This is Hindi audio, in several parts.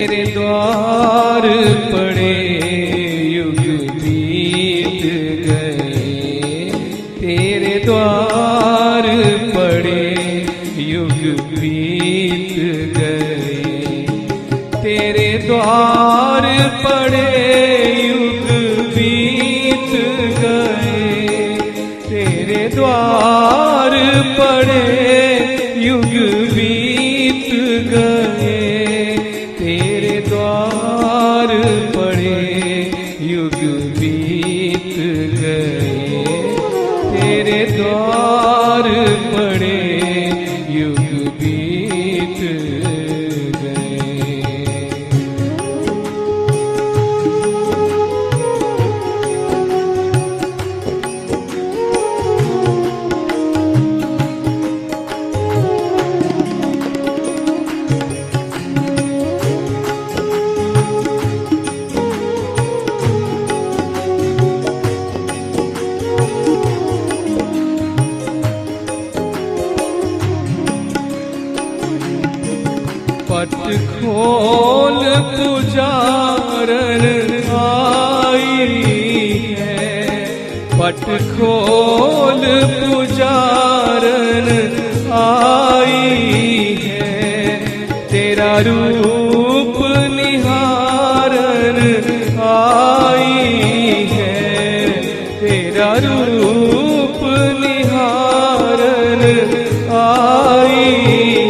तेरे द्वार पड़े युग बीत गए, तेरे द्वार पड़े युग बीत गए, तेरे द्वार पड़े युग बीत गए, तेरे द्वार पड़े युग बीत गए, तेरे द्वार पड़े युग बीत गए, तेरे द्वार पड़े युग बीत गए। पट खोल पुजारन आई है, पट खोल पुजारन आई है, तेरा रूप निहारन आई है, तेरा रूप निहारन आई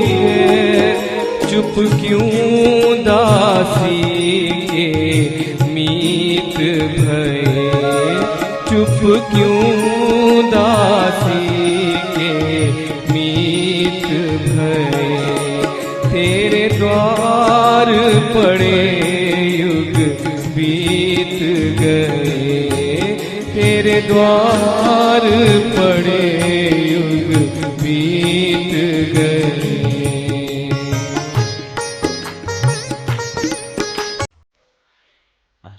है। चुप क्यों दासी के मीत भये, चुप क्यों दासी के मीत भये, तेरे द्वार पड़े युग बीत गए, तेरे द्वार पड़े युग बीत गए।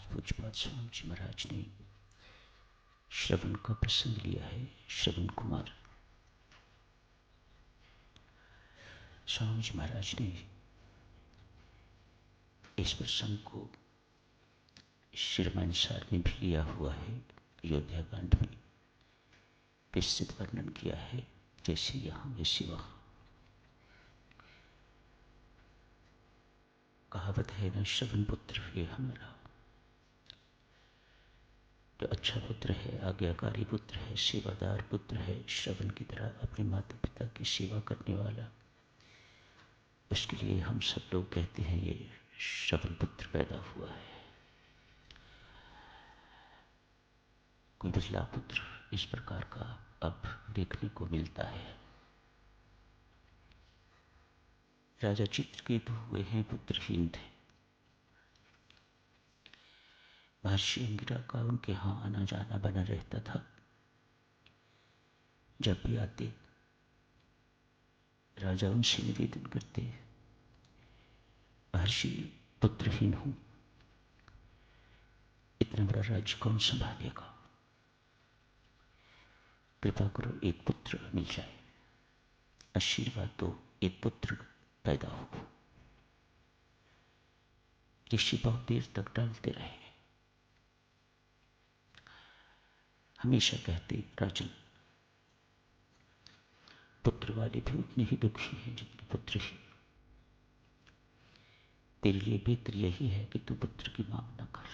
पूज्यपाद स्वामी जी महाराज ने श्रवण का प्रसंग लिया है। श्रवण कुमार स्वामी जी महाराज ने इस प्रसंग को श्री रामायण सार में भी लिया हुआ है। अयोध्या कांड में विस्तृत वर्णन किया है, जैसे यहाँ वैसे वहाँ। कहावत है न, श्रवण पुत्र है हमारा। जो अच्छा पुत्र है, आज्ञाकारी पुत्र है, सेवादार पुत्र है, श्रवण की तरह अपने माता पिता की सेवा करने वाला, उसके लिए हम सब लोग कहते हैं ये श्रवण पुत्र पैदा हुआ है। कोई बिरला पुत्र इस प्रकार का अब देखने को मिलता है। राजा चित्रकेतु हुए हैं पुत्रहीन थे। महर्षि अंगिरा का उनके यहाँ आना जाना बना रहता था। जब भी आते राजा उनसे निवेदन करते, महर्षि पुत्रहीन हूं, इतना बड़ा राज्य कौन संभालेगा, कृपा करो एक पुत्र मिल जाए, आशीर्वाद दो एक पुत्र पैदा हो। ऋषि बहुत देर तक डालते रहे। हमेशा कहते, राजन पुत्र वाले भी उतने ही दुखी हैं जितने पुत्र ही। तेरे लिए बेहतर यही है कि तू पुत्र की मांग न कर।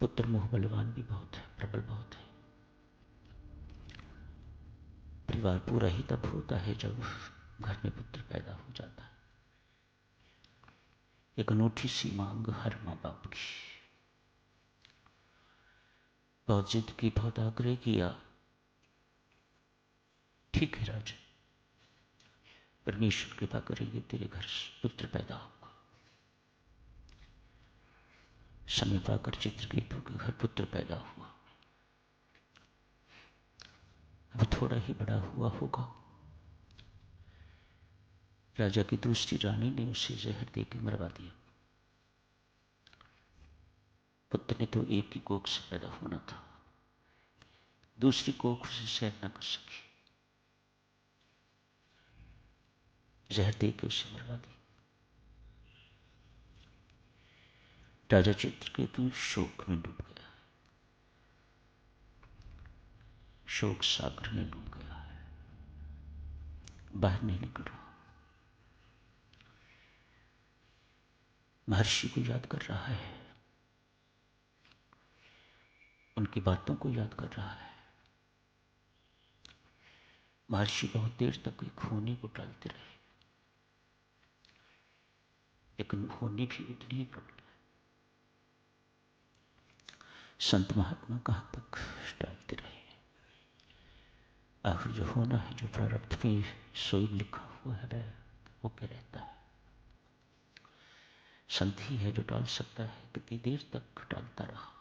पुत्र मोह बलवान भी बहुत है, प्रबल बहुत है। परिवार पूरा ही तब होता है जब घर में पुत्र पैदा हो जाता है। एक अनूठी सी मांग हर माँ बाप की। बहुत जिद की, बहुत आग्रह किया। ठीक है राजा, परमेश्वर कृपा करेंगे, तेरे घर पुत्र पैदा होगा। समय पाकर चित्रकेतु के घर पुत्र पैदा हुआ। अब थोड़ा ही बड़ा हुआ होगा, राजा की दूसरी रानी ने उसे जहर देकर मरवा दिया। पुत्र ने तो एक ही कोख से पैदा होना था, दूसरी कोख उसे सहन न कर सकी। जहर दे के उसे मरवा दी। राजा चित्रकेतु शोक में डूब गया, शोक सागर में डूब गया है, बाहर नहीं निकल रहा। महर्षि को याद कर रहा है, उनकी बातों को याद कर रहा है। महर्षि बहुत देर तक एक होनी को टालते रहे, लेकिन होनी भी उतनी ही टूट गई। संत महात्मा कहां तक टालते रहे, आखिर जो होना है, जो प्रारब्ध में सोई लिखा हुआ है, वो क्या रहता है। संत ही है जो टाल सकता है। कितनी देर तक टालता रहा,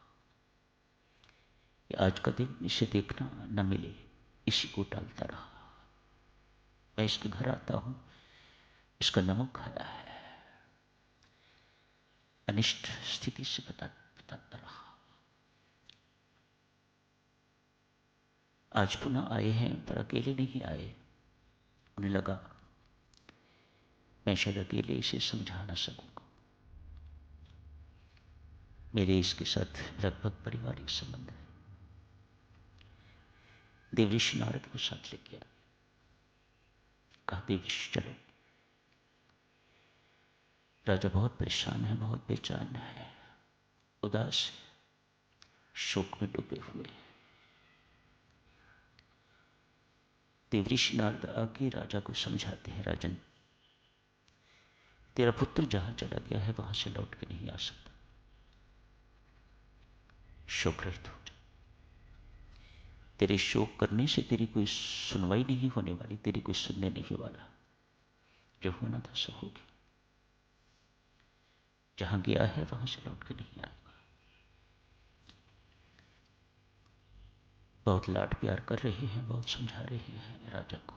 आज का दिन इसे देखना न मिले, इसी को टालता रहा। मैं इसके घर आता हूं, इसका नमक खाया है, अनिष्ट स्थिति से बताता रहा। आज पुनः आए हैं, पर अकेले नहीं आए। उन्हें लगा मैं शायद अकेले इसे समझा ना सकूंगा। मेरे इसके साथ लगभग पारिवारिक संबंध है। देवऋषि नारद को साथ ले गया, कहा देवऋषि चलो। राजा बहुत परेशान है, बहुत बेचैन है, उदास है, शोक में डूबे हुए। देवऋषि नारद आके राजा को समझाते हैं, राजन तेरा पुत्र जहां चला गया है वहां से लौट के नहीं आ सकता, शोक रहित हो जा। तेरे शोक करने से तेरी कोई सुनवाई नहीं होने वाली, तेरी कोई सुनने नहीं वाला। जो होना था सो हो गया। जहां गया है वहां से लौट के नहीं आएगा। बहुत लाड प्यार कर रहे हैं, बहुत समझा रहे हैं राजा को,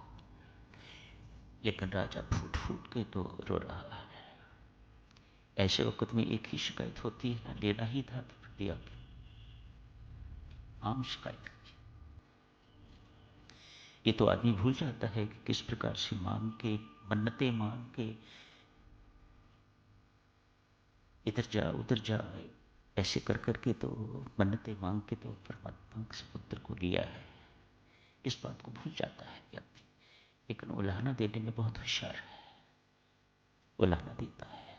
लेकिन राजा फूट फूट के तो रो रहा है। ऐसे वक्त में एक ही शिकायत होती है ना, लेना ही था तो दिया। आम शिकायत ये तो आदमी भूल जाता है कि किस प्रकार से मांग के, मन्नतें मांग के, इधर जा उधर जा, ऐसे कर करके तो मन्नतें मांग के तो परमात्मा से पुत्र को लिया है। इस बात को भूल जाता है व्यक्ति, लेकिन उलाहना देने में बहुत होशियार है, उलाहना देता है।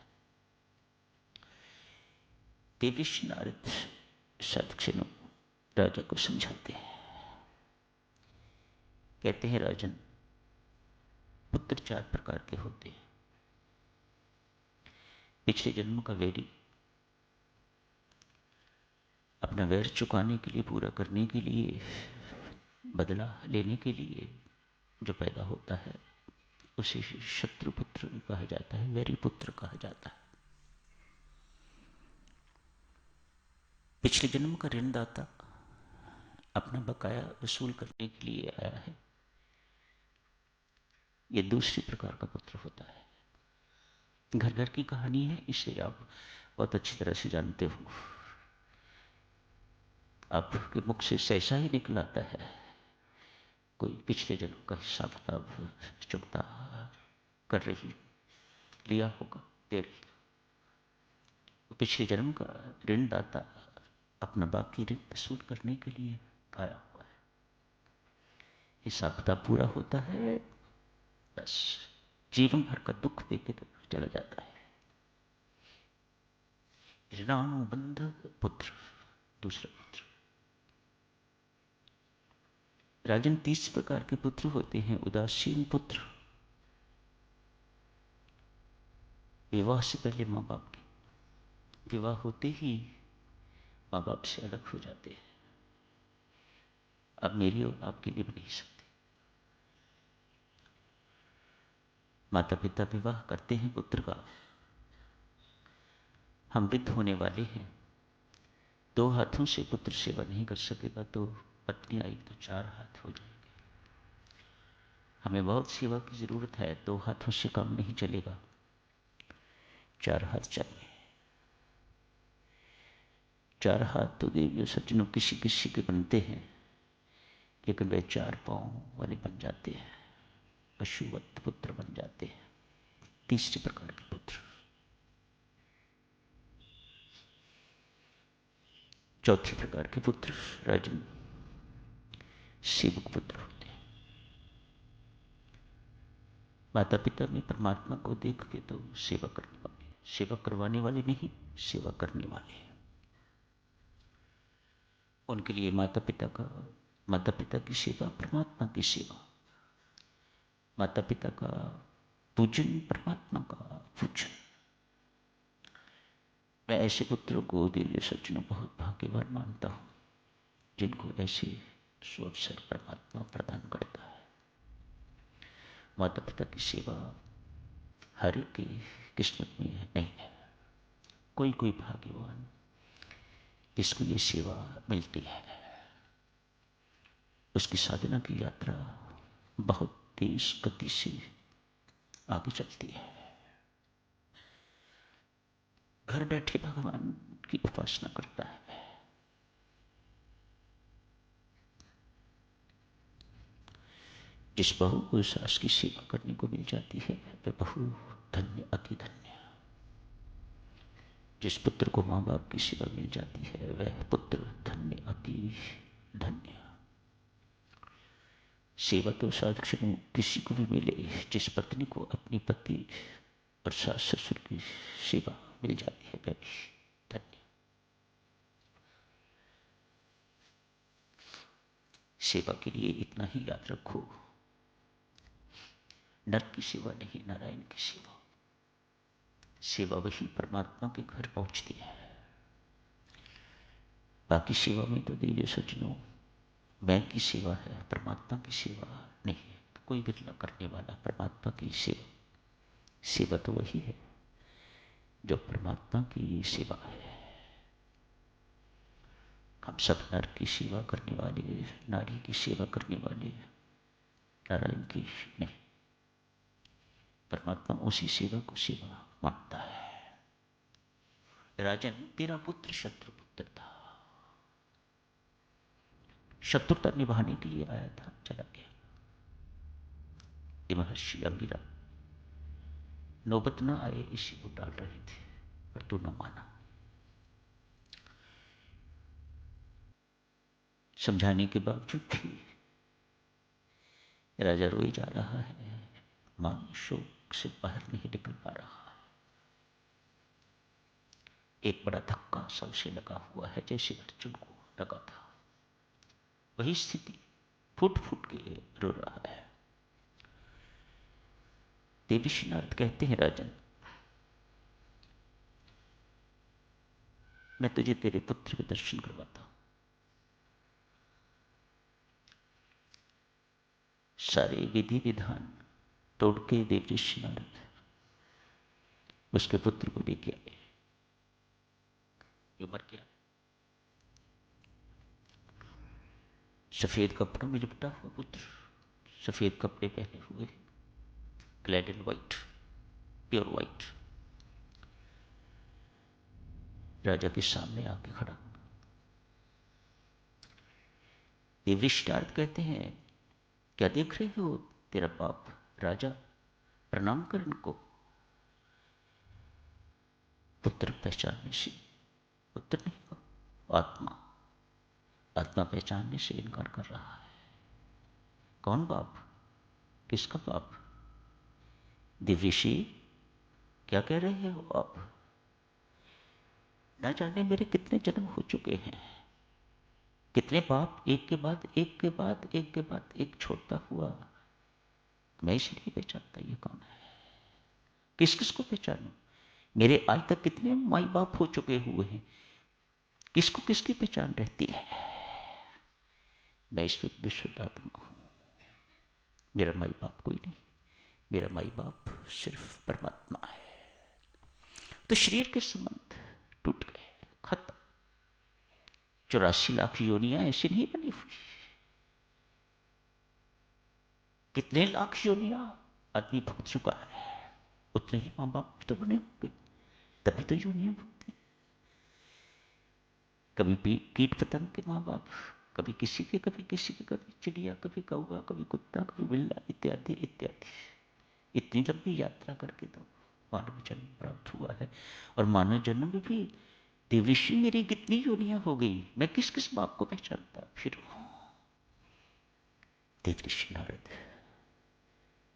देवऋषि नारद सदक्षिणों राजा को समझाते हैं, कहते हैं राजन पुत्र 4 प्रकार के होते हैं। पिछले जन्म का वैरी अपना वैर चुकाने के लिए, पूरा करने के लिए, बदला लेने के लिए जो पैदा होता है उसे शत्रु पुत्र कहा जाता है, वैरी पुत्र कहा जाता है। पिछले जन्म का ऋणदाता अपना बकाया वसूल करने के लिए आया है, यह दूसरी प्रकार का पुत्र होता है। घर घर की कहानी है, इसे आप बहुत अच्छी तरह से जानते हो। आपके मुख से ऐसा ही निकलाता है, कोई पिछले जन्म का हिसाब किताब चुकता कर रही, लिया होगा, दे रही। पिछले जन्म का ऋणदाता अपना बाकी ऋण वसूल करने के लिए आया हुआ है। हिसाब किताब पूरा होता है, बस जीवन भर का दुख देके तो चला जाता है। ऋणानुबंध पुत्र, दूसरा पुत्र। राजन 30 प्रकार के पुत्र होते हैं। उदासीन पुत्र, विवाह से पहले माँ बाप की, विवाह होते ही माँ बाप से अलग हो जाते हैं, अब मेरी और आपकी निभ नहीं सकते। माता पिता विवाह करते हैं पुत्र का, हम वृद्ध होने वाले हैं, 2 हाथों से पुत्र सेवा नहीं कर सकेगा तो पत्नी आई तो 4 हाथ हो जाएंगे। हमें बहुत सेवा की जरूरत है, 2 हाथों से काम नहीं चलेगा, 4 हाथ चाहिए। 4 हाथ तो देवियों सज्जनों किसी किसी के बनते हैं, लेकिन वे 4 पांव वाले बन जाते हैं, पशुवत पुत्र बन जाते हैं। तीसरे प्रकार के पुत्र। चौथे प्रकार के पुत्र राजन सेवक पुत्र होते हैं। माता पिता में परमात्मा को देख के तो सेवा करने वाले, सेवा करवाने वाले नहीं, सेवा करने वाले हैं। उनके लिए माता पिता की सेवा परमात्मा की सेवा, माता पिता का पूजन परमात्मा का पूजन। मैं ऐसे पुत्रों को दिव्य सज्जनों बहुत भाग्यवान मानता हूं जिनको ऐसे सुअवसर परमात्मा प्रदान करता है। माता पिता की सेवा हर एक की किस्मत में नहीं है, कोई कोई भाग्यवान जिसको ये सेवा मिलती है, उसकी साधना की यात्रा बहुत तेज गति से आगे चलती है। घर बैठे भगवान की उपासना करता है। जिस बहू को सास की सेवा करने को मिल जाती है वह बहू धन्य अति धन्य। जिस पुत्र को माँ बाप की सेवा मिल जाती है वह पुत्र धन्य अति धन्य। सेवा तो साधु किसी को भी मिले, जिस पत्नी को अपनी पति और सास ससुर की सेवा मिल जाती है वह भी धन्य। सेवा के लिए इतना ही याद रखो, नर की सेवा नहीं, नारायण की सेवा। सेवा वही परमात्मा के घर पहुंचती है। बाकी सेवा में तो दिव्य सज्जनों मैं की सेवा है, परमात्मा की सेवा नहीं है। कोई भी न करने वाला परमात्मा की सेवा, सेवा तो वही है जो परमात्मा की सेवा है। हम सब नर की सेवा करने वाले, नारी की सेवा करने वाले, नारायण की नहीं। परमात्मा उसी सेवा को सेवा मानता है। राजन तेरा पुत्र शत्रुपुत्र था, शत्रुता निभाने के लिए आया था, चला गया। ये महर्षि अंगिरा नौबत न आए इसी को डाल रहे थे, पर तू न माना। समझाने के बावजूद भी राजा रोई जा रहा है, मान शोक से बाहर नहीं निकल पा रहा है। एक बड़ा धक्का सा उसे लगा हुआ है जैसे अर्जुन को लगा था। वही स्थिति, फूट फूट के रो रहा है। देवर्षि नारद कहते हैं राजन मैं तुझे तेरे पुत्र के दर्शन करवाता हूं। सारे विधि विधान तोड़ के देवर्षि नारद उसके पुत्र को लेके आए। जो मर गया, सफेद कपड़ों में लिपटा हुआ पुत्र, सफेद कपड़े पहने हुए, clad in white, pure white, राजा के सामने आके खड़ा। देवर्षि नारद कहते हैं क्या देख रहे हो, तेरा बाप राजा, प्रणाम कर इनको। पुत्र पहचानने से, पुत्र नहीं आत्मा, आत्मा पहचानने से इनकार कर रहा है। कौन बाप, किसका बाप? देवर्षि क्या कह रहे हो आप? ना जाने मेरे कितने जन्म हो चुके हैं, कितने बाप एक के बाद एक के बाद एक के बाद एक छोड़ता हुआ, मैं इसे नहीं पहचानता ये कौन है। किस किस को पहचानूं? मेरे आज तक कितने माई बाप हो चुके हुए हैं, किसको किसकी पहचान रहती है। मैं इस वक्त विश्वदात्मा हूं, मेरा माई बाप कोई नहीं, मेरा माई बाप सिर्फ परमात्मा है। तो शरीर के संबंध टूट गए, खत्म। 84 लाख योनियां ऐसी नहीं बनी हुई। कितने लाख योनियां आदमी भुग चुका है, उतने ही माँ बाप तो बने होंगे, तभी तो योनियां भुगती। कभी कीट पतंग के माँ बाप, कभी किसी के, कभी किसी के, कभी चिड़िया, कभी कौवा, कभी कुत्ता, कभी बिल्ला, इत्यादि इत्यादि। इतनी लंबी यात्रा करके तो मानव जन्म प्राप्त हुआ है। और मानव जन्म में भी देवऋषि मेरी कितनी योनियां हो गई, मैं किस किस बाप को पहचानता। फिर देवऋषि नारद,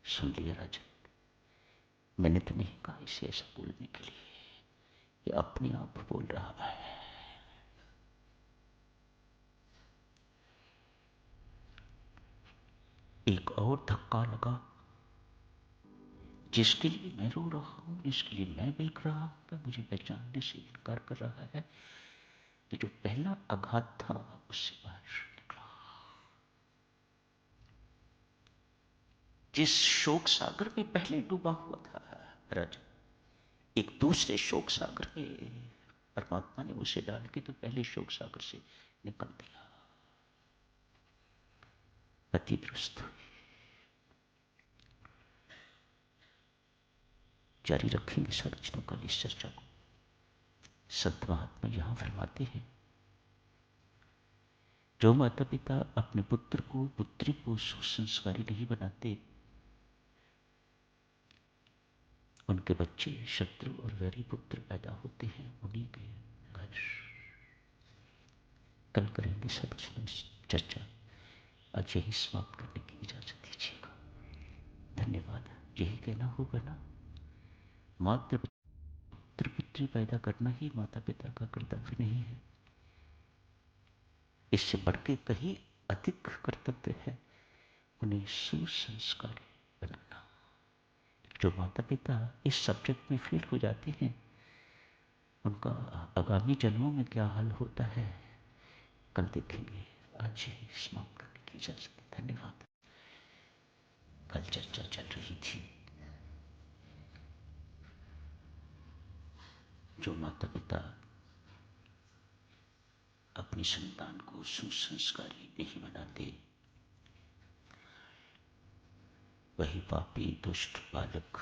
सुन लिया राजन, मैंने तो नहीं कहा इसे ऐसा बोलने के लिए, ये अपने आप बोल रहा है। एक और धक्का लगा, जिसके लिए मैं रो रहा हूं, जिसके लिए मैं बिलख रहा हूं, वह मुझे पहचानने से इनकार कर रहा है। कि जो पहला आघात था उससे बाहर निकला। जिस शोक सागर में पहले डूबा हुआ था राजा, एक दूसरे शोक सागर में परमात्मा ने उसे डाल के तो पहले शोक सागर से निकल दिया। गति दुरुस्त हुई। जारी रखेंगे सारे चीजों का इस चर्चा को। संत महात्मा यहां फरमाते हैं, जो माता पिता अपने पुत्र को पुत्री को सुसंस्कारी नहीं बनाते, उनके बच्चे शत्रु और वैरी पुत्र पैदा होते हैं उन्हीं के घर। कल करेंगे सब चर्चा। आज यही समाप्त करने की इजाजत दीजिएगा। धन्यवाद। यही कहना होगा ना, मात्र पुत्र पुत्री पैदा करना ही माता पिता का कर्तव्य नहीं है, इससे बढ़ के कहीं अधिक कर्तव्य है उन्हें सुसंस्कारी बनाना। जो माता पिता इस सब्जेक्ट में फेल हो जाते हैं, उनका आगामी जन्मों में क्या हाल होता है कल देखेंगे। आज ही समाप्त करने की इजाजत। धन्यवाद। कल चर्चा चल रही थी, जो माता पिता अपनी संतान को सुसंस्कारी नहीं बनाते, वही पापी दुष्ट बालक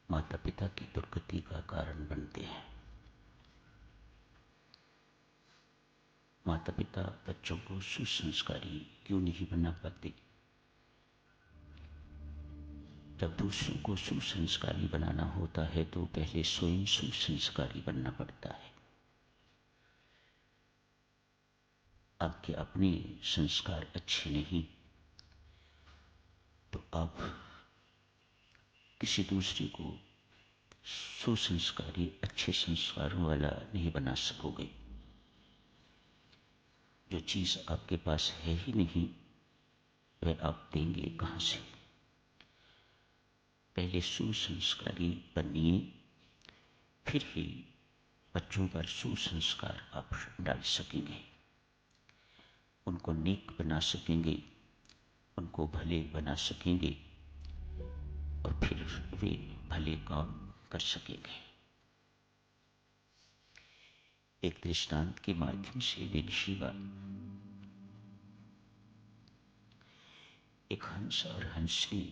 माता पिता की दुर्गति का कारण बनते हैं। माता पिता बच्चों को सुसंस्कारी क्यों नहीं बना पाते? जब दूसरों को सुसंस्कारी बनाना होता है तो पहले स्वयं सुसंस्कारी बनना पड़ता है। आपके अपने संस्कार अच्छे नहीं तो आप किसी दूसरे को सुसंस्कारी अच्छे संस्कारों वाला नहीं बना सकोगे। जो चीज आपके पास है ही नहीं, वह आप देंगे कहां से? पहले सुसंस्कारी बनिए, फिर ही बच्चों पर सुसंस्कार आप डाल सकेंगे, उनको नेक बना सकेंगे, उनको भले बना सकेंगे और फिर वे भले काम कर सकेंगे। एक दृष्टांत के माध्यम से विनशीवा, एक हंस और हंसनी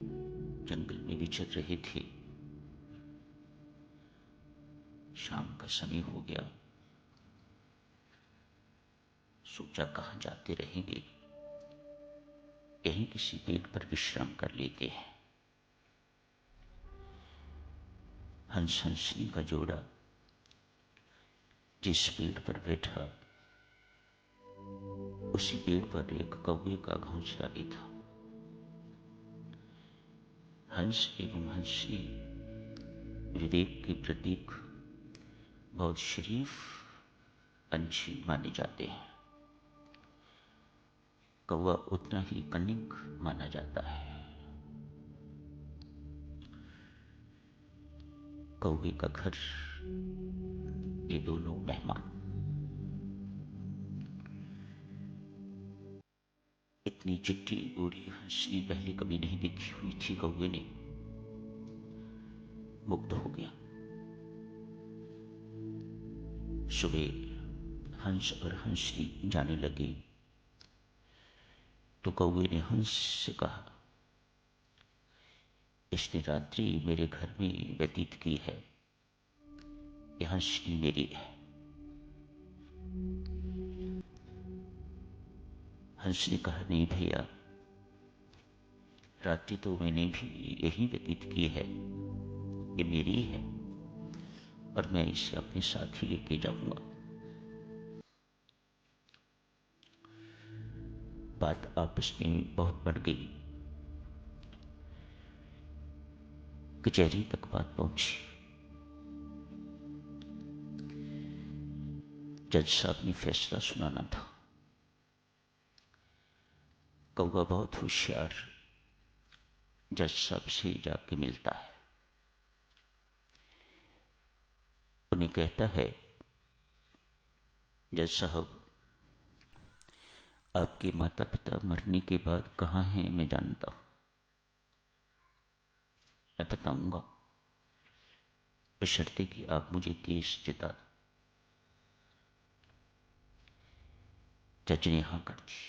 जंगल में विचर रहे थे। शाम का समय हो गया, सोचा कहां जाते रहेंगे, यहीं किसी पेड़ पर विश्राम कर लेते हैं। हंस हंसनी का जोड़ा जिस पेड़ पर बैठा, उसी पेड़ पर एक कौवे का घोंसला भी था। हंस एवं हंसी विवेक के प्रतीक, बहुत शरीफ पंछी माने जाते हैं। कौवा उतना ही कनिक माना जाता है। कौवे का घर, ये दोनों मेहमान। इतनी चिट्ठी बूढ़ी हंसनी पहले कभी नहीं देखी हुई थी। कौवे ने मुग्ध हो गया। सुबह हंस और हंसनी जाने लगे तो कौवे ने हंस से कहा, इसने रात्रि मेरे घर में व्यतीत की है, यह हंसनी मेरी है। हंस ने कहा, नहीं भैया, रात्रि तो मैंने भी यही व्यतीत की है कि मेरी है और मैं इसे अपने साथ ही लेके जाऊंगा। बात आपस में बहुत बढ़ गई, कचहरी तक बात पहुंची। जज साहब ने फैसला सुनाना था। कौवा बहुत होशियार जज साहब से जाके मिलता है, उन्हें कहता है, जज साहब, आपके माता पिता मरने के बाद कहाँ हैं मैं जानता हूं, मैं बताऊंगा, बशर्ते कि आप मुझे केस जिता दो। जज ने हाँ कर दी।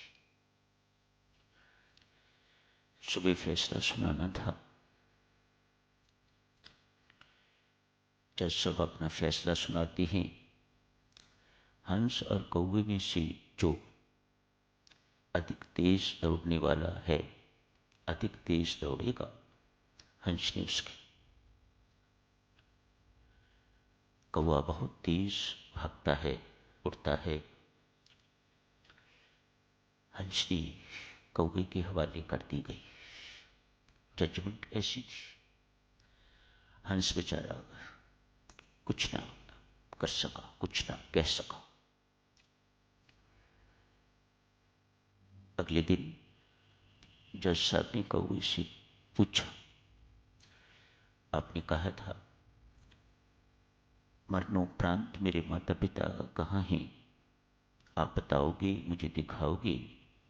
सुबह फैसला सुनाना था। जज साहब अपना फैसला सुनाते हैं। हंस और कौवे में से जो अधिक तेज दौड़ने वाला है, अधिक तेज दौड़ेगा। हंस ने उसके। कौवा बहुत तेज भागता है, उड़ता है। हंस ने कौवे के हवाले कर दी गई। जजमेंट ऐसी थी। हंस बेचारा कुछ ना कर सका, कुछ ना कह सका। अगले दिन जज साहब ने कौवे से पूछा, आपने कहा था मरणोपरांत मेरे माता पिता कहाँ हैं, आप बताओगे, मुझे दिखाओगे?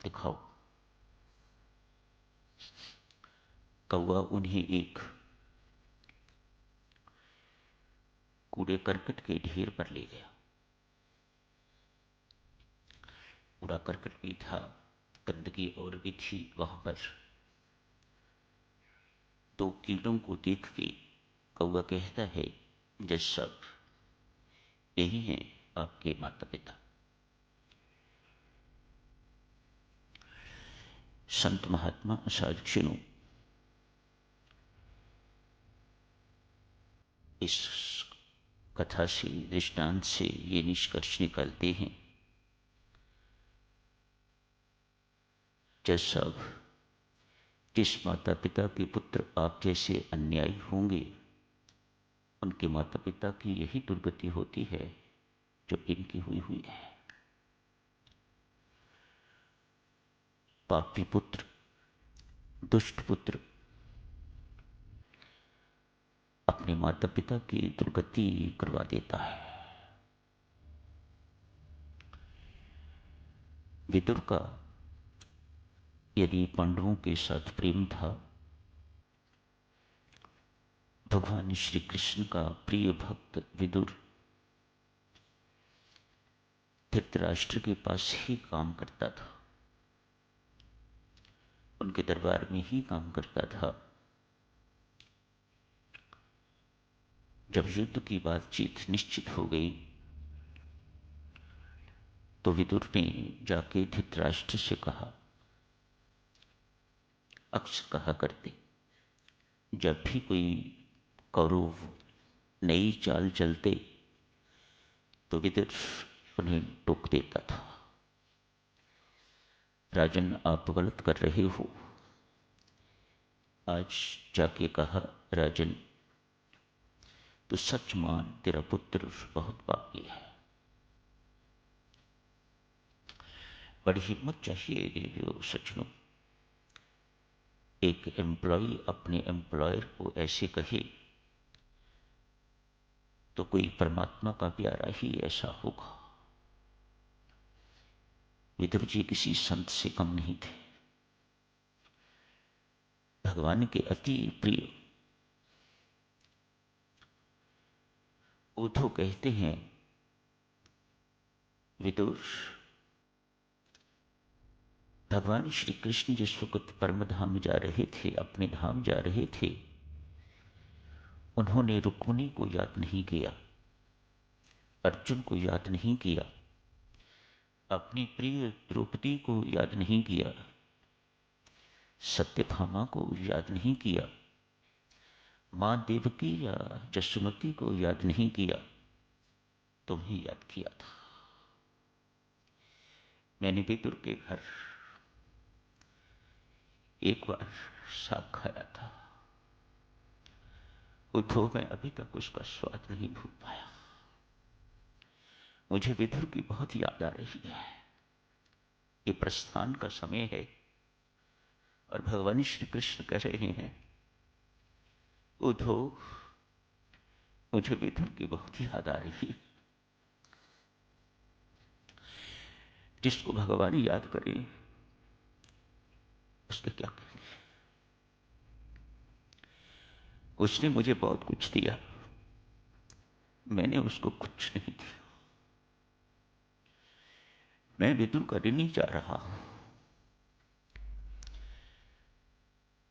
दिखाओ। कौवा उन्हें एक कूड़े करकट के ढेर पर ले गया। कूड़ा करकट भी था, गंदगी और भी थी वहां पर। दो कीड़ों को देख के कौवा कहता है, जज साहब, यही हैं आपके माता पिता। संत महात्मा साधुजनों, इस कथा से, दृष्टांत से ये निष्कर्ष निकालते हैं, जज साहब, जिस माता पिता के पुत्र आप जैसे अन्यायी होंगे, उनके माता पिता की यही दुर्गति होती है जो इनकी हुई है। पापी पुत्र, दुष्ट पुत्र अपने माता पिता की दुर्गति करवा देता है। विदुर का यदि पांडवों के साथ प्रेम था, भगवान श्री कृष्ण का प्रिय भक्त विदुर धृतराष्ट्र के पास ही काम करता था, उनके दरबार में ही काम करता था। जब युद्ध की बातचीत निश्चित हो गई तो विदुर ने जाके धृतराष्ट्र से कहा, अक्सर कहा करते, जब भी कोई कौरव नई चाल चलते तो विदुर उन्हें टोक देता था, राजन आप गलत कर रहे हो। आज जाके कहा, राजन तो सच मान, तेरा पुत्र बहुत पापी है। बड़ी हिम्मत चाहिए जो सचमुच एक एम्प्लॉय अपने एम्प्लॉयर को ऐसे कहे तो कोई परमात्मा का प्यारा ही ऐसा होगा। विदुर जी किसी संत से कम नहीं थे, भगवान के अति प्रिय। उद्धव कहते हैं, विदुर, भगवान श्री कृष्ण जिस वक्त परम धाम जा रहे थे, अपने धाम जा रहे थे, उन्होंने रुक्मिणी को याद नहीं किया, अर्जुन को याद नहीं किया, अपनी प्रिय द्रौपदी को याद नहीं किया, सत्यभामा को याद नहीं किया, मां देवकी या जसुमती को याद नहीं किया, तुम्हें याद किया था। मैंने विदुर के घर एक बार साग खाया था, उद्धव मैं अभी तक उसका स्वाद नहीं भूल पाया। मुझे विदुर की बहुत याद आ रही है। ये प्रस्थान का समय है और भगवान श्री कृष्ण कह रहे हैं, उद्धव मुझे विदुर की बहुत याद आ रही है। जिसको भगवान याद करे उसके क्या कहने। उसने मुझे बहुत कुछ दिया, मैंने उसको कुछ नहीं दिया। मैं विदुर का ऋणी जा रहा हूं।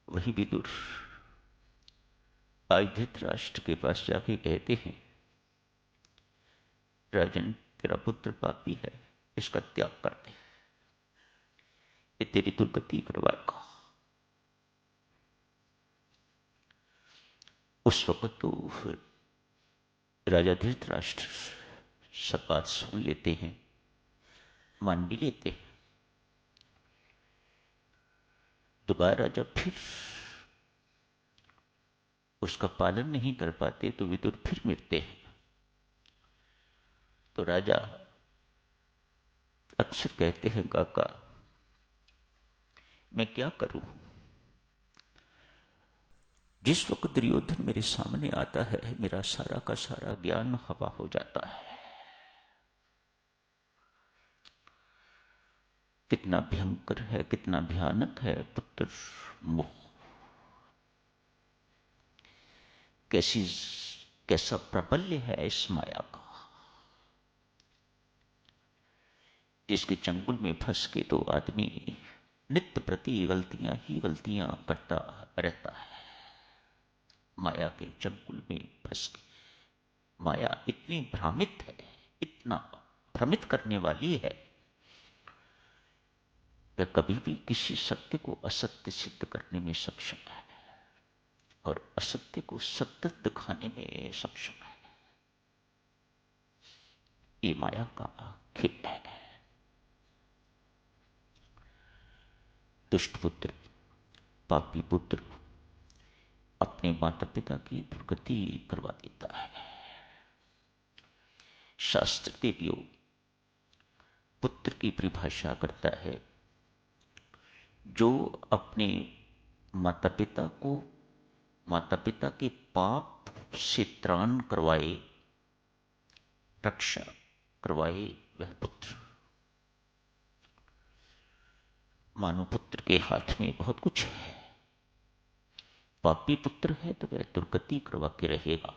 वही विदुर आज धृतराष्ट्र के पास जाके कहते हैं, राजन तेरा पुत्र पापी है, इसका त्याग कर दे, ये तेरी दुर्गति करवाएगा। उस वक्त तो राजा धृतराष्ट्र सब बात सुन लेते हैं, मान भी लेते हैं। दोबारा जब फिर उसका पालन नहीं कर पाते तो विदुर फिर मिलते हैं। तो राजा अक्सर कहते हैं, काका मैं क्या करूं। जिस वक्त दुर्योधन मेरे सामने आता है, मेरा सारा का सारा ज्ञान हवा हो जाता है। कितना भयंकर है, कितना भयानक है पुत्र मोह। कैसा प्राबल्य है इस माया का। जिसके चंगुल में फंस के तो आदमी नित्य प्रति गलतियां ही गलतियां करता रहता है। माया के चंगुल में फंस के माया इतनी भ्रामित है, इतना भ्रमित करने वाली है कि कभी भी किसी सत्य को असत्य सिद्ध करने में सक्षम है और असत्य को सत्य दिखाने में सक्षम है। ये माया का खेल है। दुष्ट पुत्र, पापी पुत्र अपने माता पिता की दुर्गति करवा देता है। शास्त्र देवियों पुत्र की परिभाषा करता है, जो अपने माता पिता के पाप से त्राण करवाए, रक्षा करवाए, वह पुत्र। मानो पुत्र के हाथ में बहुत कुछ है। पापी पुत्र है तो वह दुर्गति करवा के रहेगा,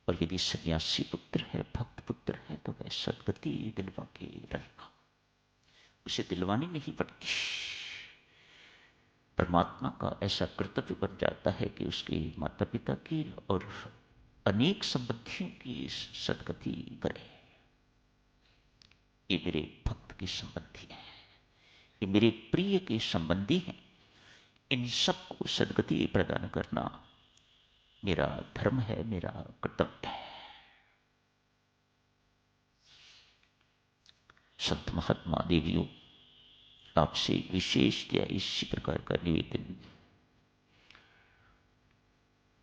और यदि सन्यासी पुत्र है, भक्त पुत्र है, तो वह सदगति दिलवा के रहेगा। उसे दिलवानी नहीं पड़ती। परमात्मा का ऐसा कर्तव्य बन जाता है कि उसके माता पिता की और अनेक संबंधियों की सदगति करे। ये मेरे भक्त के संबंधी हैं, ये मेरे प्रिय के संबंधी हैं। इन सबको सदगति प्रदान करना मेरा धर्म है, मेरा कर्तव्य है। संत महात्मा देवियों आपसे विशेषतया इसी प्रकार का निवेदन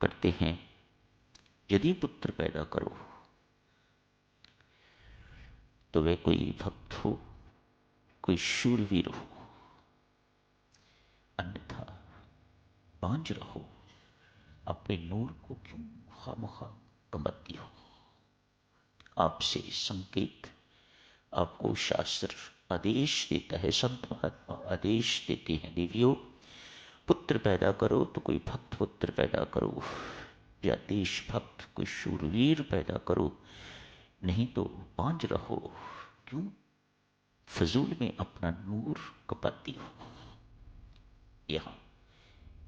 करते हैं, यदि पुत्र पैदा करो तो वह कोई भक्त हो, कोई शूरवीर हो, अन्यथा बांझ रहो। अपने नूर को क्यों खामखा कमाती हो। आपसे संकेत आपको शास्त्र आदेश देता है, संत महात्मा आदेश देते हैं, देवियों पुत्र पैदा करो तो कोई भक्त पुत्र पैदा करो, या देशभक्त कोई शूरवीर पैदा करो, नहीं तो बांझ रहो। क्यों फजूल में अपना नूर कपाती हो। यहां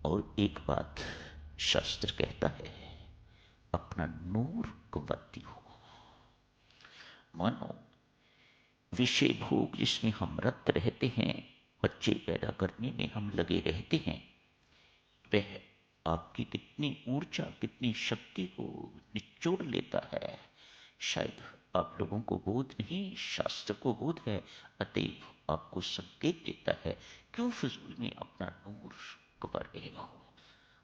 और एक बात शास्त्र कहता है, अपना नूर कपाती हो। मानो विषय भोग जिसमें हम रत रहते हैं, बच्चे पैदा करने में हम लगे रहते हैं, वह आपकी कितनी ऊर्जा, कितनी शक्ति को निचोड़ लेता है, शायद आप लोगों को बोध नहीं, शास्त्र को बोध है। अतएव आपको संकेत देता है, क्यों फिजूल में अपना नूर गवा रहे हो।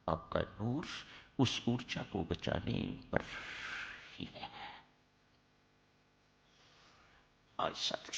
आपका नूर उस ऊर्जा को बचाने पर ही है। आज साथ